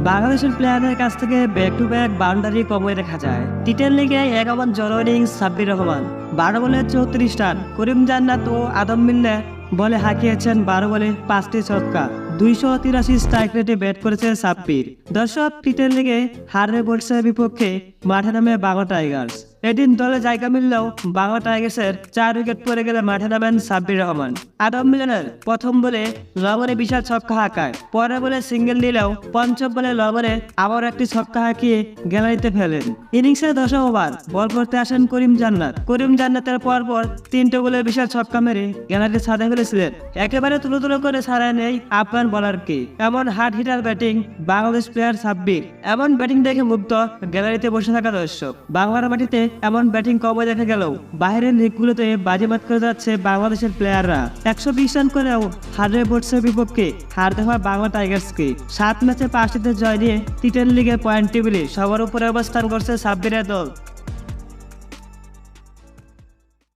বাংলাদেশের প্লেয়ারদের কাছ থেকে ব্যাক টু ব্যাক বাউন্ডারি কমই দেখা যায়। টি10 লিগে 11 জড়ো ইনিংস সাব্বির রহমান, 12 বলে 34 রান। করিম জান্নাত ও আদম মিল্লে বলে হাঁকিয়েছেন 12 বলে 5টি ছক্কা। 283 স্ট্রাইক রেটে ব্যাট করেছে সাব্বির। দর্শক, টি10 লিগে হারে পড়ছে বিপক্ষে মাঠে নামে বাংলা টাইগার্স। এদিন দলে জায়গা মিললেও বাংলা টাইগার্সের 4 উইকেট পড়ে গেলে মাঠে নামেন সাব্বির রহমান। আদম মিলনের প্রথম বলে লবরে বিশাল ছক্কা হাঁকায়, পরে বলে সিঙ্গেল নিলেও পঞ্চম বলে লবরে আবার একটি ছক্কা হাঁকিয়ে গ্যালারিতে ফেলেন। ইনিংসের 10 ওভার বল করতে আসেন করিম জান্নাত। করিম জান্নাতের পরপর 3টে বলে বিশাল ছক্কা মেরে গ্যালারিতে ছাদে ফেলেছিলেন। একেবারে তুলো করে ছাড়ায় নেই আফগান বলারকে। এমন hard hitter batting Bangladesh player Sabbir. এমন ব্যাটিং দেখে মুগ্ধ গ্যালারিতে বসে থাকা দর্শক। বাংলার মাটিতে এমন ব্যাটিং কমে দেখা গেলেও বাইরের লিগগুলোতে বাজিমাত করে যাচ্ছে বাংলাদেশের প্লেয়াররা। 120 রান করেও হারে পড়ছে বিপক্ষে হারতে হয় বাংলা টাইগার্সকে। 7 ম্যাচে 5টিতে জয় নিয়ে টি10 লিগে পয়েন্ট টেবিলে সবার উপরে অবস্থান করছে সাব্বিরের দল।